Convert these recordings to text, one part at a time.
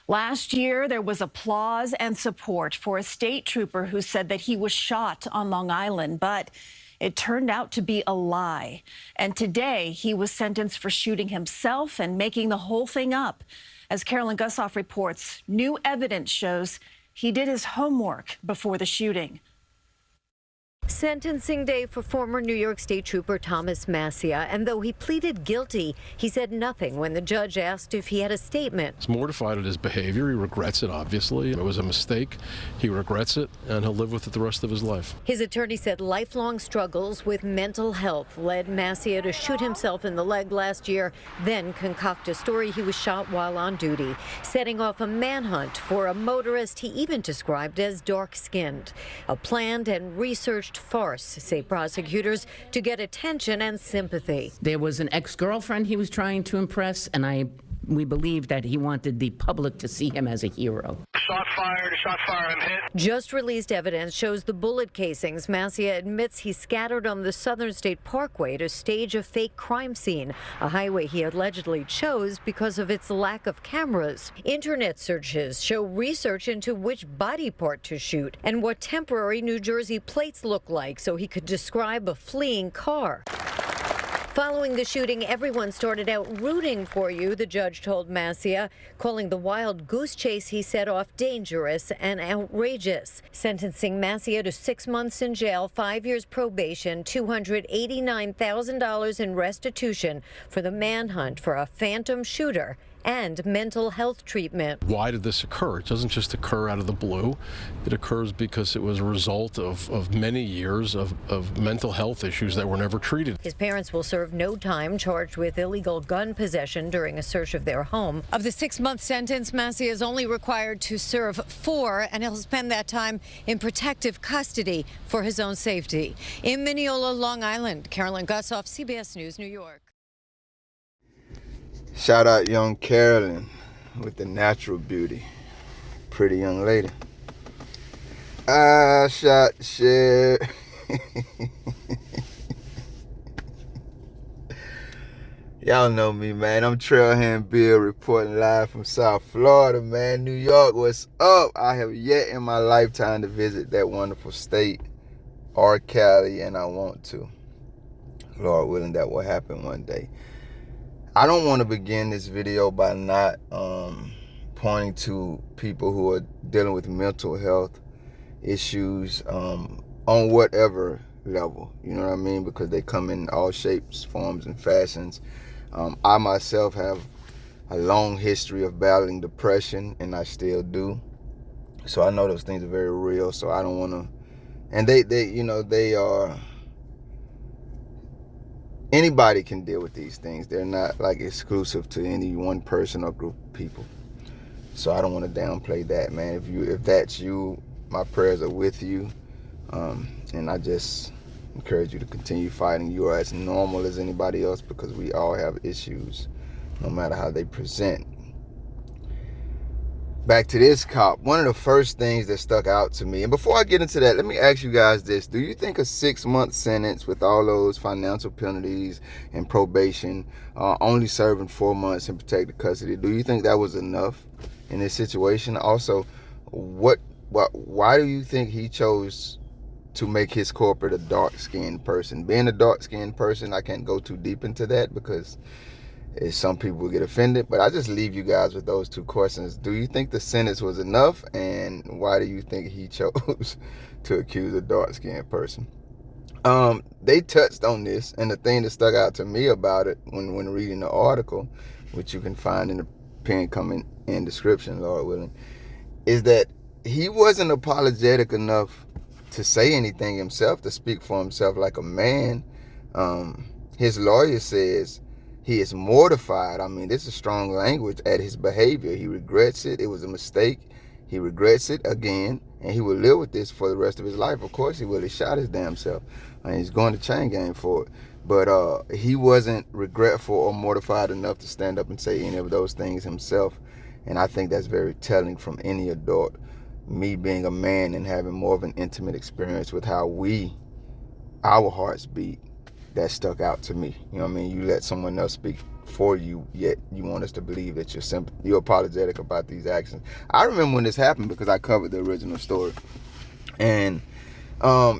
Last year, there was applause and support for a state trooper who said that he was shot on Long Island, but it turned out to be a lie. And today, he was sentenced for shooting himself and making the whole thing up. As Carolyn Gussoff reports, new evidence shows he did his homework before the shooting. Sentencing day for former New York State Trooper Thomas Massia, and though he pleaded guilty, he said nothing when the judge asked if he had a statement. He's mortified at his behavior. He regrets it, obviously. It was a mistake. He regrets it, and he'll live with it the rest of his life. His attorney said lifelong struggles with mental health led Massia to shoot himself in the leg last year, then concoct a story he was shot while on duty, setting off a manhunt for a motorist he even described as dark-skinned. A planned and researched farce, say prosecutors, to get attention and sympathy. There was an ex-girlfriend he was trying to impress, and we believe that he wanted the public to see him as a hero. Shot fired, I'm hit. Just released evidence shows the bullet casings Massia admits he scattered on the Southern State Parkway to stage a fake crime scene, a highway he allegedly chose because of its lack of cameras. Internet searches show research into which body part to shoot and what temporary New Jersey plates look like so he could describe a fleeing car. Following the shooting, everyone started out rooting for you, the judge told Massia, calling the wild goose chase he set off dangerous and outrageous. Sentencing Massia to 6 months in jail, 5 years probation, $289,000 in restitution for the manhunt for a phantom shooter and mental health treatment. Why did this occur? It doesn't just occur out of the blue. It occurs because it was a result of many years of mental health issues that were never treated. His parents will serve no time, charged with illegal gun possession during a search of their home. Of the 6-month sentence, Massia is only required to serve 4, and he'll spend that time in protective custody for his own safety. In Mineola, Long Island, Carolyn Gussoff, CBS News, New York. Shout out young Carolyn with the natural beauty. Pretty young lady. I shot shit. Y'all know me, man. I'm Trailhand Bill reporting live from South Florida, man. New York, what's up? I have yet in my lifetime to visit that wonderful state or Cali, and I want to. Lord willing, that will happen one day. I don't want to begin this video by not pointing to people who are dealing with mental health issues on whatever level, you know what I mean? Because they come in all shapes, forms, and fashions. I myself have a long history of battling depression, and I still do. So I know those things are very real, so I don't want to... And they are... Anybody can deal with these things. They're not like exclusive to any one person or group of people. So I don't want to downplay that, man. If that's you, my prayers are with you. And I just encourage you to continue fighting. You are as normal as anybody else because we all have issues, no matter how they present. Back to this cop, one of the first things that stuck out to me, and before I get into that, let me ask you guys this. Do you think a 6-month sentence with all those financial penalties and probation, only serving 4 months in protective custody, do you think that was enough in this situation? Also, why do you think he chose to make his corporate a dark-skinned person? Being a dark-skinned person, I can't go too deep into that because some people will get offended, but I just leave you guys with those 2 questions. Do you think the sentence was enough, and why do you think he chose to accuse a dark-skinned person? They touched on this, and the thing that stuck out to me about it when reading the article, which you can find in the pinned comment and description, Lord willing, is that he wasn't apologetic enough to say anything himself, to speak for himself like a man. His lawyer says he is mortified. I mean, this is strong language at his behavior. He regrets it. It was a mistake. He regrets it again, and he will live with this for the rest of his life. Of course he will. He shot his damn self, and he's going to chain gang for it. But he wasn't regretful or mortified enough to stand up and say any of those things himself. And I think that's very telling from any adult. Me being a man and having more of an intimate experience with how our hearts beat, that stuck out to me. You know what I mean? You let someone else speak for you, yet you want us to believe that you're apologetic about these actions. I remember when this happened because I covered the original story. And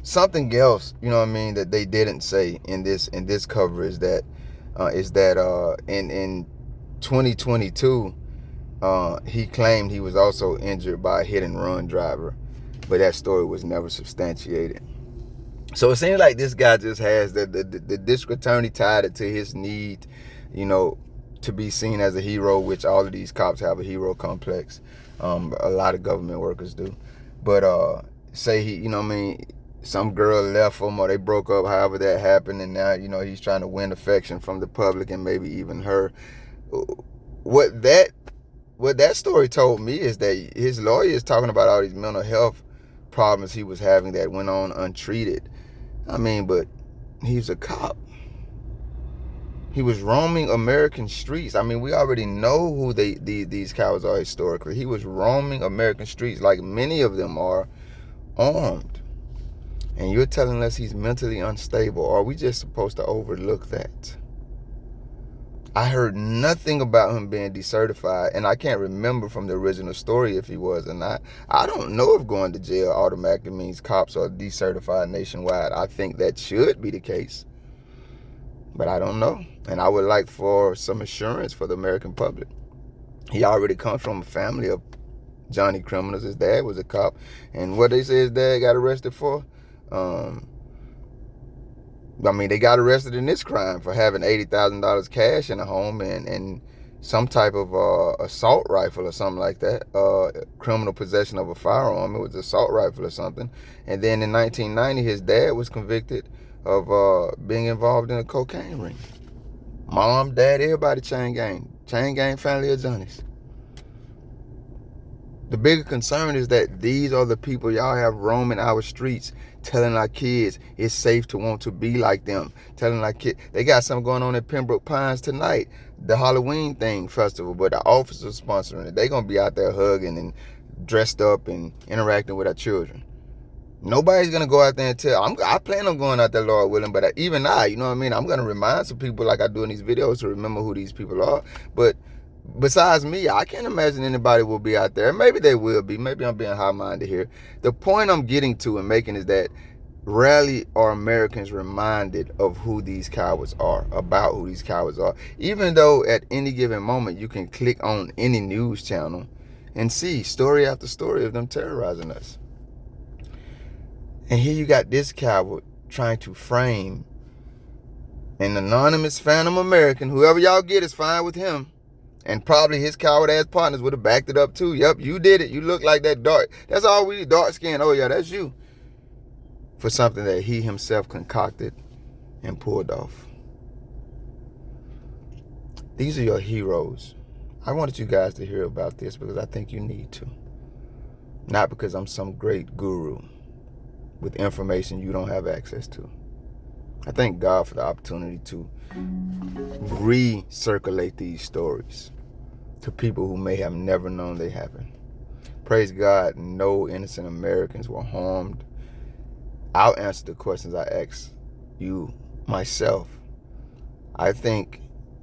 something else, you know what I mean, that they didn't say in this cover is that in 2022 he claimed he was also injured by a hit and run driver, but that story was never substantiated. So it seems like this guy just has the district attorney tied it to his need, you know, to be seen as a hero, which all of these cops have a hero complex. A lot of government workers do. But say he, you know what I mean, some girl left him or they broke up, however that happened, and now, you know, he's trying to win affection from the public and maybe even her. What that story told me is that his lawyer is talking about all these mental health problems he was having that went on untreated. I mean, but he's a cop. He was roaming American streets. I mean, we already know who these cowards are historically. He was roaming American streets, like many of them are, armed. And you're telling us he's mentally unstable. Are we just supposed to overlook that? I heard nothing about him being decertified, and I can't remember from the original story if he was or not. I don't know if going to jail automatically means cops are decertified nationwide. I think that should be the case, but I don't know. And I would like for some assurance for the American public. He already comes from a family of Johnny criminals. His dad was a cop, and what they say his dad got arrested for, I mean, they got arrested in this crime for having $80,000 cash in a home and some type of assault rifle or something like that. Criminal possession of a firearm. It was an assault rifle or something. And then in 1990, his dad was convicted of being involved in a cocaine ring. Mom, dad, everybody chain gang family of Johnnies. The bigger concern is that these are the people y'all have roaming our streets, telling our kids it's safe to want to be like them. Telling our kids, they got something going on in Pembroke Pines tonight, the Halloween festival, but the officers sponsoring it. They gonna be out there hugging and dressed up and interacting with our children. Nobody's gonna go out there and tell. I plan on going out there, Lord willing, but even you know what I mean? I'm gonna remind some people like I do in these videos to remember who these people are. But besides me, I can't imagine anybody will be out there. Maybe they will be. Maybe I'm being high-minded here. The point I'm getting to and making is that rarely are Americans reminded of who these cowards are, about who these cowards are. Even though at any given moment you can click on any news channel and see story after story of them terrorizing us. And here you got this coward trying to frame an anonymous phantom American. Whoever y'all get is fine with him. And probably his coward-ass partners would have backed it up too. Yep, you did it. You look like that dark. That's all we need, dark skin. Oh yeah, that's you. For something that he himself concocted and pulled off. These are your heroes. I wanted you guys to hear about this because I think you need to. Not because I'm some great guru with information you don't have access to. I thank God for the opportunity to recirculate these stories to people who may have never known they happened. Praise God, no innocent Americans were harmed. I'll answer the questions I asked you myself. I think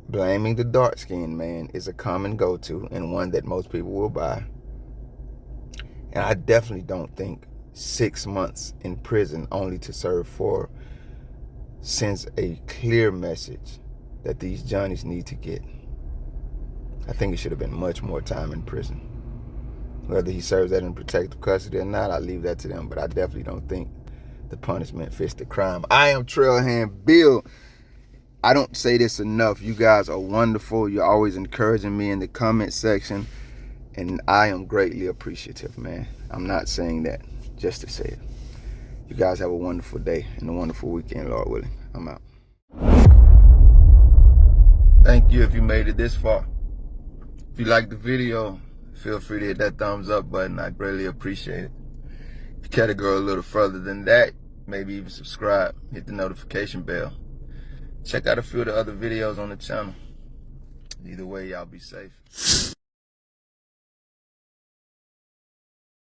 blaming the dark-skinned man is a common go-to and one that most people will buy. And I definitely don't think 6 months in prison only to serve 4 sends a clear message that these Johnnies need to get. I think it should have been much more time in prison. Whether he serves that in protective custody or not, I'll leave that to them, but I definitely don't think the punishment fits the crime. I am Trailhand Bill. I don't say this enough. You guys are wonderful. You're always encouraging me in the comment section, and I am greatly appreciative, man. I'm not saying that just to say it. You guys have a wonderful day and a wonderful weekend, Lord willing. I'm out. Thank you if you made it this far. If you liked the video, feel free to hit that thumbs up button. I greatly appreciate it. If you care to go a little further than that, maybe even subscribe, hit the notification bell. Check out a few of the other videos on the channel. Either way, y'all be safe.